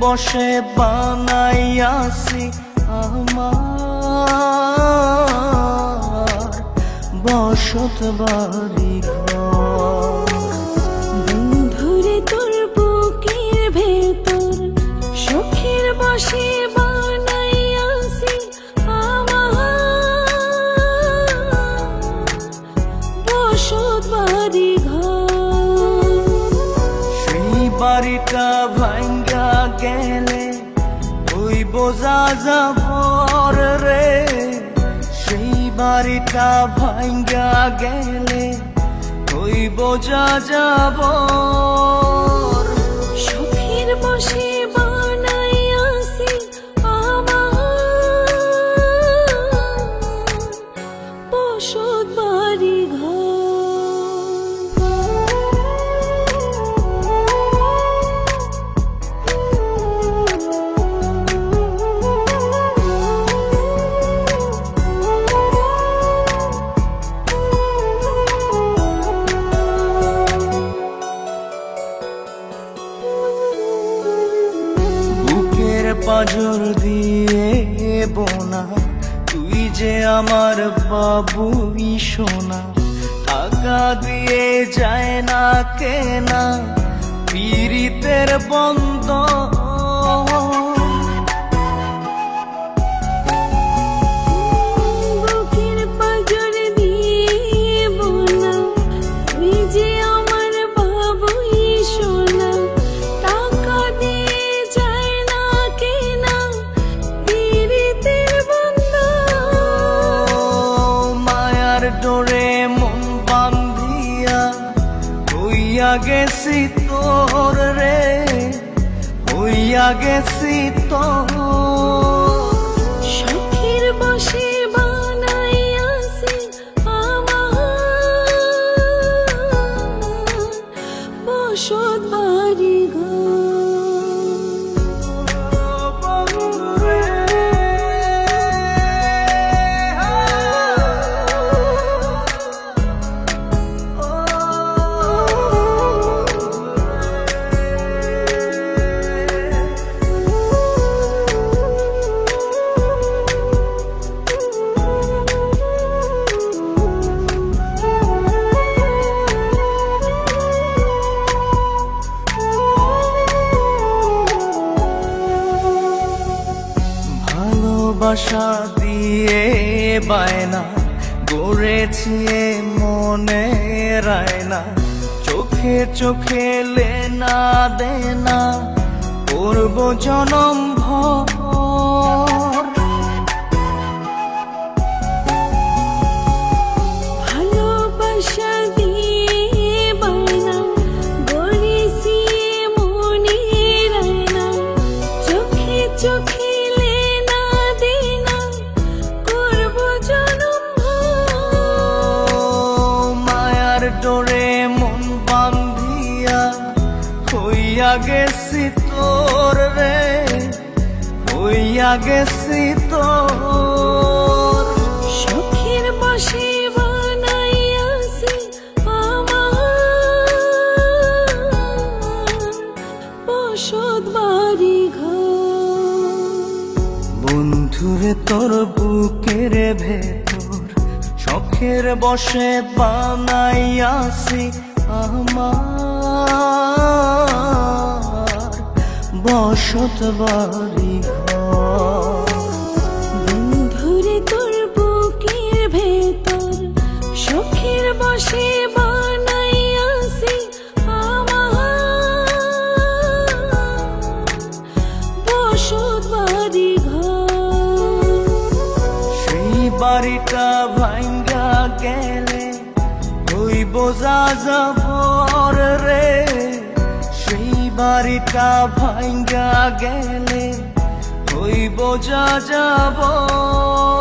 বসে বানাইয়াছি আমার বসত বাড়ি ঘর। বন্ধুরে তোর বুকের ভেতর সুখের বসে বানাইয়াছি আমার বসত বাড়ি ঘর। সেই বাড়িটা ভাঙ্গা গেলে ওই বোঝা যাবর রে, সেই বাড়িটা ভাঙ্গা গেলে ওই বোঝা যাবর। সুখের বসে বানাইয়াছি আমার বসত বাড়ি ঘর। পাজর দিয়ে বোনা তুই যে আমার বাবুই সোনা, টাকা দিয়ে যায় না কেনা পীড়িতের বন্ধ। বুকের পাজর দিয়ে বোনা তুই যে আমার বাবুই সোনা, টাকা দিয়ে যায় না কেনা পীড়িতের বন্ধন। মায়ার ডোরে মন বান্ধিয়া হইয়া গেছি তোর রে, হইয়া গেছি তোর। সুখের বসে বানাইয়াছি আমার বসত বাড়ি ঘর। ভালোবাসা দিয়ে বায়না গড়েছি মনে রায়না, চোখে চোখে লেনা দেনা করব জনম ভর। ভালোবাসা দিয়ে বায়না গড়েছি মনে রায়না, চোখে চোখে লেনা দেনা করব জনম ভর। মায়ার ডোরে মন বান্ধিয়া হইয়া গেছি তোর রে, হইয়া গেছি তোর। সুখের বসে বানাইয়াছি আমার বসত বাড়ি ঘর। বন্ধুরে তোর বুকের ভেতর শখের বসে বানাইয়াছি আমার বসত বাড়ি ঘর। বন্ধুরে তোর বুকের ভেতর সুখের বসে বানাইয়াছি আমার বসত বাড়ি ঘর। সেই বাড়িটা ভাঙ্গা গেলে ওই বোঝা যাবর রে, সেই বাড়িটা ভাঙ্গা গেলে ওই বোঝা যাবর।